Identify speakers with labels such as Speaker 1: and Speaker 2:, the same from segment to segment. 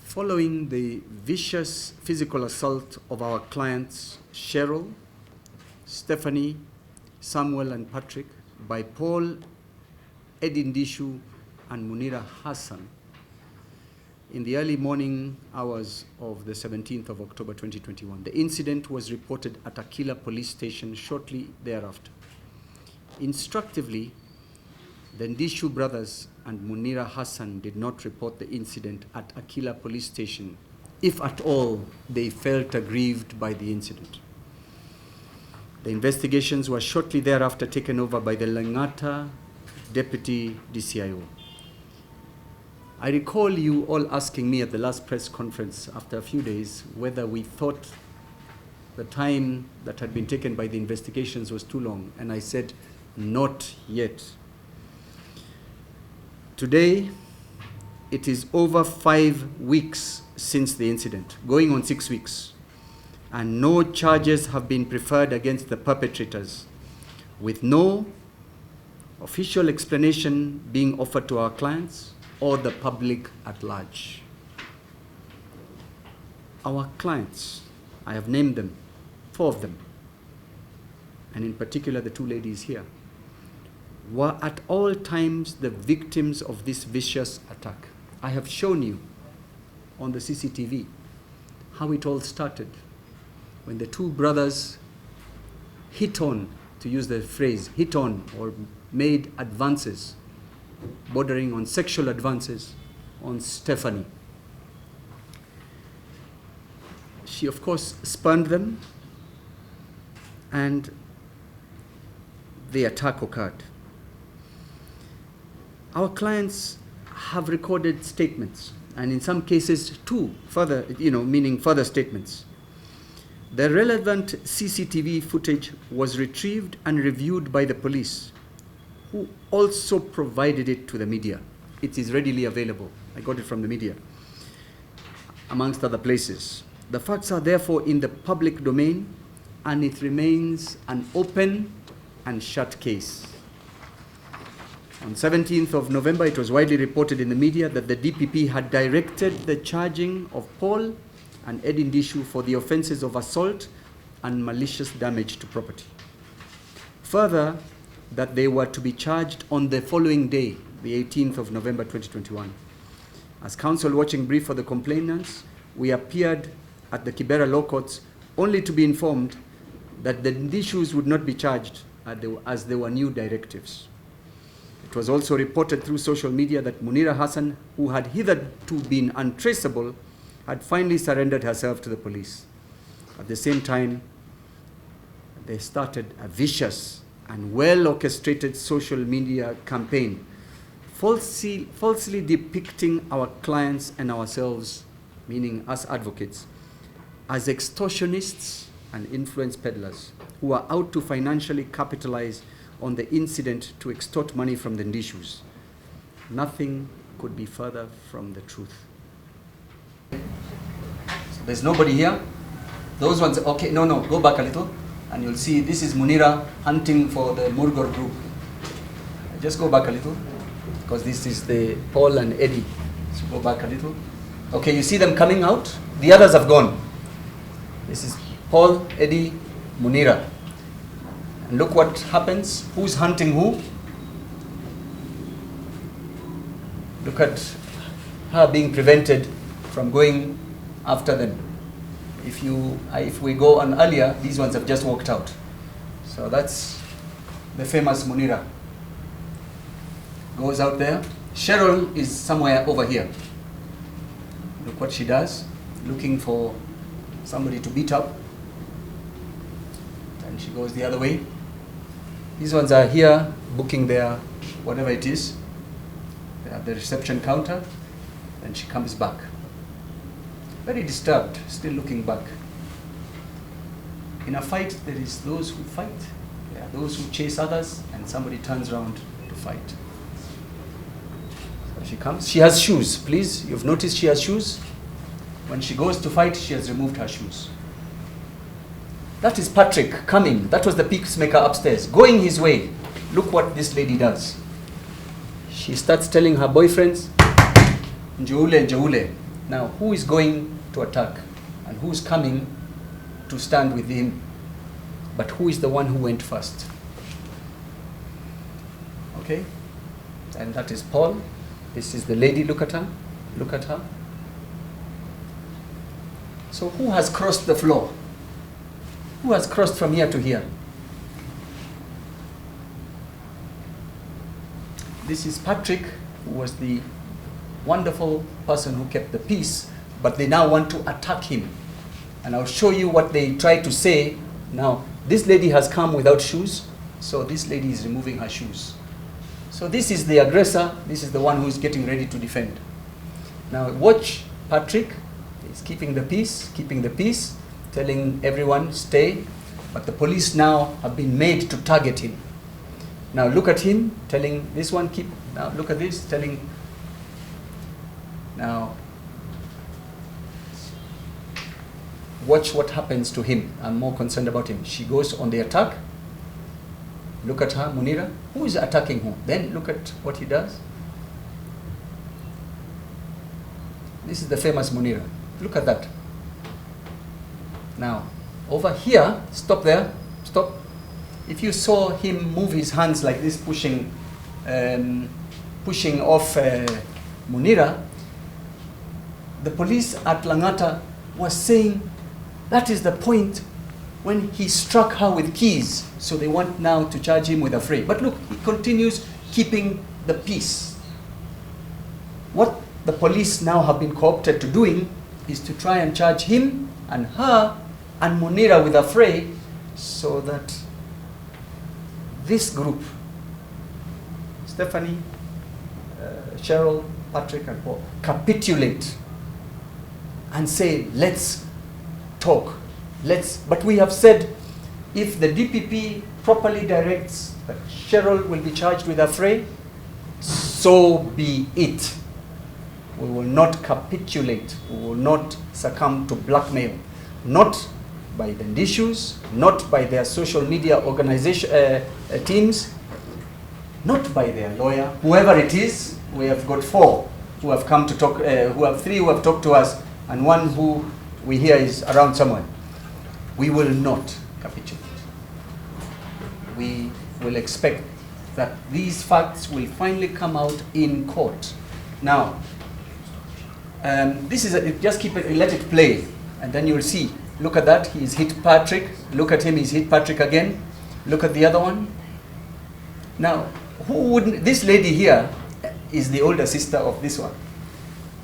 Speaker 1: Following the vicious physical assault of our clients Cheryll, Stephanie, Samuel and Patrick by Paul, Ndichu and Munira Hassan in the early morning hours of the 17th of October 2021. The incident was reported at Aquila police station shortly thereafter. Instructively, the Ndichu brothers and Munira Hassan did not report the incident at Aquila police station, if at all they felt aggrieved by the incident. The investigations were shortly thereafter taken over by the Langata Deputy DCIO. I recall you all asking me at the last press conference after a few days whether we thought the time that had been taken by the investigations was too long, and I said, not yet. Today, it is over 5 weeks since the incident, going on 6 weeks, and no charges have been preferred against the perpetrators, with no official explanation being offered to our clients or the public at large. Our clients, I have named them, 4 of them, and in particular the 2 ladies here, were at all times the victims of this vicious attack. I have shown you on the CCTV how it all started when the 2 brothers hit on, to use the phrase, hit on or made advances, bordering on sexual advances on Stephanie. She, of course, spurned them, and the attack occurred. Our clients have recorded statements, and in some cases 2 further, meaning further statements. The relevant CCTV footage was retrieved and reviewed by the police, who also provided it to the media. It is readily available. I got it from the media, amongst other places. The facts are therefore in the public domain, and it remains an open and shut case. On 17th of November, it was widely reported in the media that the DPP had directed the charging of Paul and Ndichu for the offenses of assault and malicious damage to property. Further, that they were to be charged on the following day, the 18th of November 2021. As counsel watching brief for the complainants, we appeared at the Kibera Law Courts only to be informed that the Ndichus would not be charged as there were new directives. It was also reported through social media that Munira Hassan, who had hitherto been untraceable, had finally surrendered herself to the police. At the same time, they started a vicious and well-orchestrated social media campaign, falsely depicting our clients and ourselves, meaning us advocates, as extortionists and influence peddlers who are out to financially capitalize on the incident to extort money from the Ndichus. Nothing could be further from the truth. So there's nobody here. Those ones, okay, no, go back a little, and you'll see this is Munira hunting for the Murgor group. Just go back a little, because this is the Paul and Eddie. So go back a little. Okay, you see them coming out? The others have gone. This is Paul, Eddie, Munira. And look what happens. Who's hunting who? Look at her being prevented from going after them. If we go on earlier, these ones have just walked out. So that's the famous Munira. Goes out there. Cheryll is somewhere over here. Look what she does. Looking for somebody to beat up. And she goes the other way. These ones are here booking their whatever it is. They're at the reception counter, and she comes back. Very disturbed, still looking back. In a fight, there is those who fight. There are those who chase others, and somebody turns around to fight. So she comes. She has shoes, please. You've noticed she has shoes. When she goes to fight, she has removed her shoes. That is Patrick coming. That was the peacemaker upstairs, going his way. Look what this lady does. She starts telling her boyfriends, Njoule, Njoule. Now, who is going to attack and who's coming to stand with him? But who is the one who went first? Okay? And that is Paul. This is the lady. Look at her. Look at her. So who has crossed the floor? Who has crossed from here to here? This is Patrick, who was the wonderful person who kept the peace, but they now want to attack him. And I'll show you what they try to say. Now, this lady has come without shoes, so this lady is removing her shoes. So this is the aggressor, this is the one who's getting ready to defend. Now watch Patrick, he's keeping the peace, telling everyone stay, but the police now have been made to target him. Now look at him, telling this one keep, now look at this, telling, now watch what happens to him. I'm more concerned about him. She goes on the attack. Look at her, Munira. Who is attacking who? Then look at what he does. This is the famous Munira. Look at that. Now, over here, stop there, stop. If you saw him move his hands like this, pushing off Munira, the police at Langata was saying that is the point when he struck her with keys. So they want now to charge him with affray. But look, he continues keeping the peace. What the police now have been co-opted to doing is to try and charge him and her and Munira with affray, so that this group, Stephanie, Cheryl, Patrick and Paul, capitulate and say, let's talk. But we have said, if the DPP properly directs that Cheryl will be charged with affray, so be it. We will not capitulate. We will not succumb to blackmail. Not by the Ndichus, not by their social media organization teams, not by their lawyer, whoever it is. We have got 4 who have come to talk, 3 who have talked to us, and 1 who we hear is around somewhere. We will not capitulate. We will expect that these facts will finally come out in court. Now, this is just keep it, let it play, and then you will see. Look at that, he's hit Patrick. Look at him, he's hit Patrick again. Look at the other one. Now, who wouldn't, this lady here is the older sister of this one.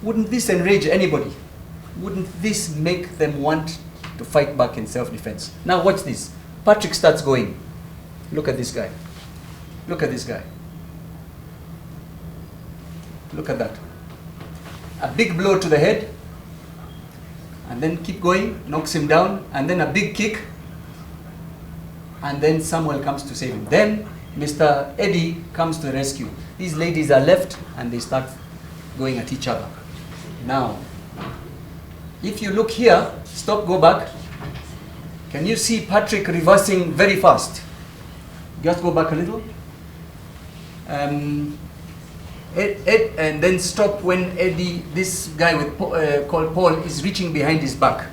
Speaker 1: Wouldn't this enrage anybody? Wouldn't this make them want to fight back in self-defense? Now watch this. Patrick starts going. Look at this guy. Look at this guy. Look at that. A big blow to the head, and then keep going, knocks him down, and then a big kick, and then Samuel comes to save him. Then Mr. Eddie comes to the rescue. These ladies are left, and they start going at each other. Now, if you look here, stop, go back. Can you see Patrick reversing very fast? Just go back a little. And then stop when Eddie, this guy with called Paul, is reaching behind his back.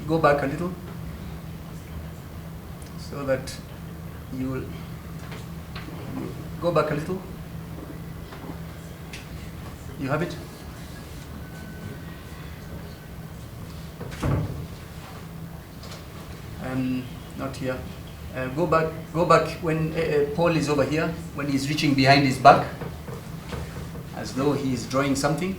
Speaker 1: Go back a little, so that you will go back a little. You have it? Not here. Go back when Paul is over here, when he's reaching behind his back, as though he is drawing something.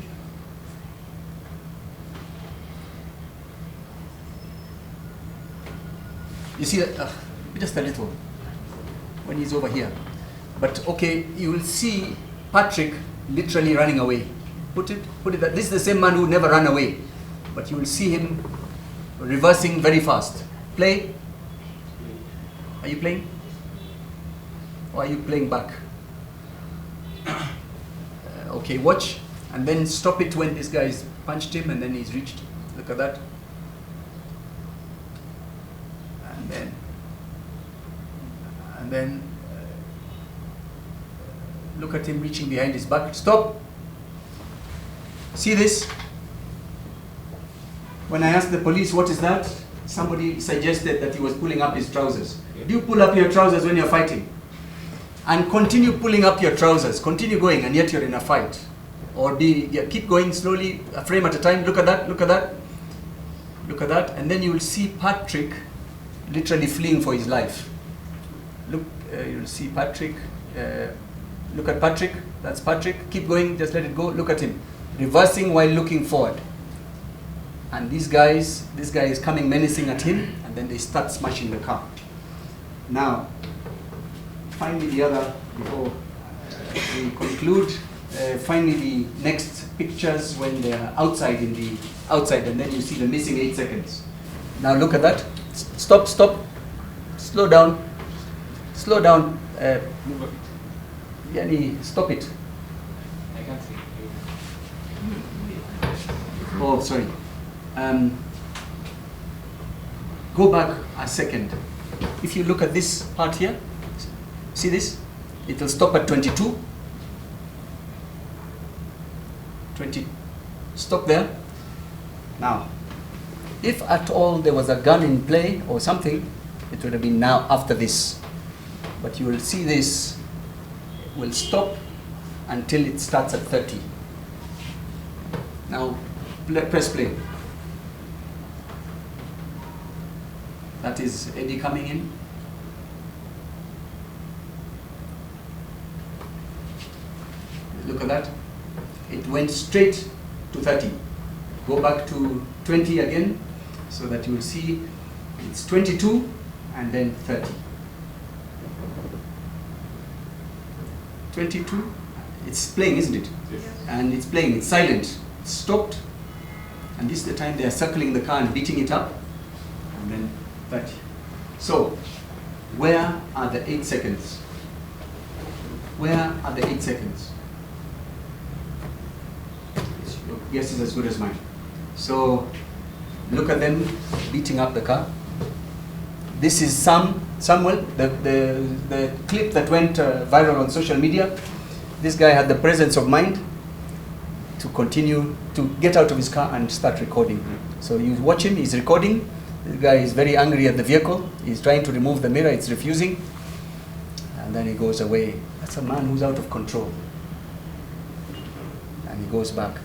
Speaker 1: You see, just a little, when he's over here. But okay, you will see Patrick literally running away. Put it. This is the same man who never ran away, but you will see him reversing very fast. Play. Are you playing? Or are you playing back? Okay, watch, and then stop it when this guy's punched him and then he's reached. Look at that. And then look at him reaching behind his back. Stop. See this? When I asked the police, what is that? Somebody suggested that he was pulling up his trousers. Do you pull up your trousers when you're fighting? And continue pulling up your trousers, continue going, and yet you're in a fight. Or keep going slowly, a frame at a time. Look at that, look at that. Look at that, and then you will see Patrick literally fleeing for his life. Look, you'll see Patrick. Look at Patrick. That's Patrick. Keep going. Just let it go. Look at him, reversing while looking forward. And this guy is coming menacing at him, and then they start smashing the car. Now, find me the other before we conclude. Find me the next pictures when they are outside and then you see the missing 8 seconds. Now look at that. Stop. Slow down. Yani, stop it.
Speaker 2: I can't see.
Speaker 1: Oh, sorry. Go back a second. If you look at this part here, see this? It will stop at 22. 20. Stop there. Now, if at all there was a gun in play or something, it would have been now after this. But you will see this will stop until it starts at 30. Now, press play. That is Eddie coming in. Look at that. It went straight to 30. Go back to 20 again, so that you will see it's 22 and then 30. 22, it's playing, isn't it?
Speaker 2: Yes.
Speaker 1: And it's playing, it's silent. It's stopped, and this is the time they are circling the car and beating it up, and then 30. So, where are the 8 seconds? Where are the 8 seconds? Your guess is as good as mine. So, look at them beating up the car. This is Samuel, the clip that went viral on social media. This guy had the presence of mind to continue to get out of his car and start recording. So you watch him, he's recording. The guy is very angry at the vehicle. He's trying to remove the mirror, it's refusing. And then he goes away. That's a man who's out of control. And he goes back.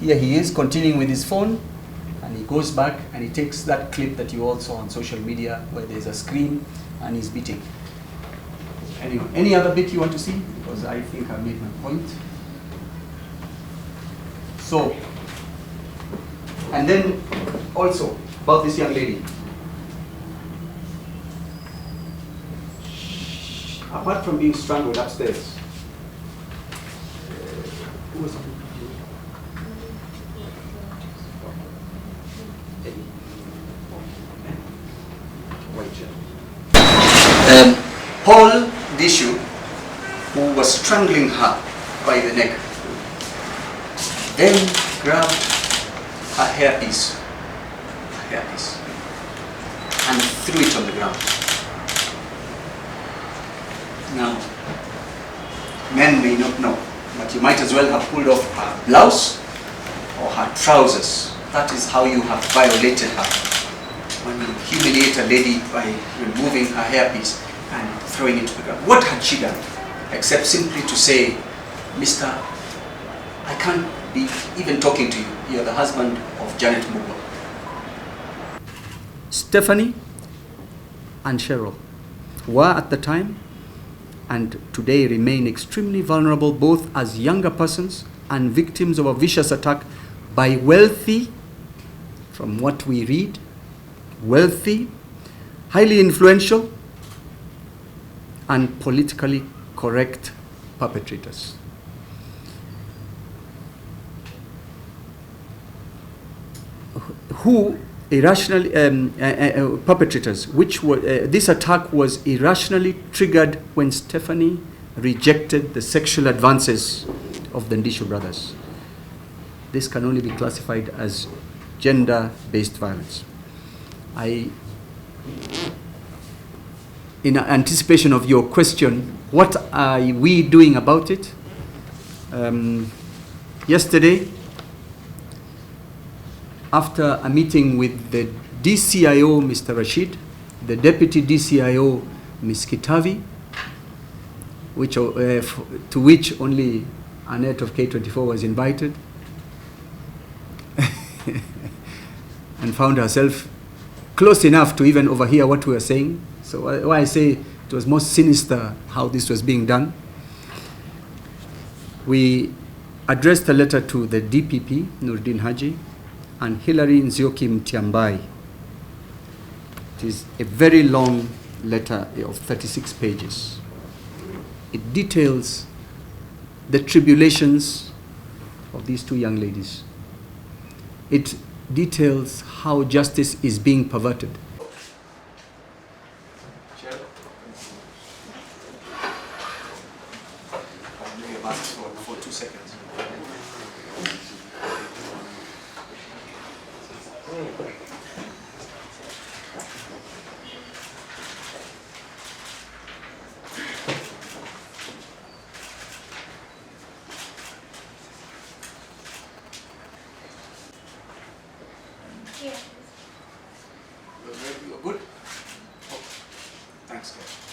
Speaker 1: Here he is continuing with his phone, and he goes back and he takes that clip that you all saw on social media where there's a screen and he's beating. Anyway, any other bit you want to see? Because I think I've made my point. So, and then also about this young lady. Apart from being strangled upstairs, who was it? Paul Ndichu, who was strangling her by the neck, then grabbed her hairpiece, and threw it on the ground. Now, men may not know, but you might as well have pulled off her blouse or her trousers. That is how you have violated her. When you humiliate a lady by removing her hairpiece and throwing it to the ground. What had she done? Except simply to say, Mister, I can't be even talking to you. You're the husband of Janet Murgor. Stephanie and Cheryl were at the time and today remain extremely vulnerable, both as younger persons and victims of a vicious attack by wealthy, from what we read, wealthy, highly influential, and politically correct perpetrators. Who irrationally perpetrators, which were this attack was irrationally triggered when Stephanie rejected the sexual advances of the Ndichu brothers. This can only be classified as gender-based violence. In anticipation of your question, what are we doing about it? Yesterday, after a meeting with the DCIO, Mr. Rashid, the Deputy DCIO, Ms. Kitavi, to which only Annette of K24 was invited, and found herself close enough to even overhear what we were saying. So why I say it was most sinister how this was being done. We addressed a letter to the DPP, Nuruddin Haji, and Hilary Nzioki Mtiambai. It is a very long letter of 36 pages. It details the tribulations of these two young ladies. It details how justice is being perverted.
Speaker 2: Cheryl? I'll bring your mask for 2 seconds.
Speaker 3: Yeah.
Speaker 2: You're good? Oh, thanks, guys.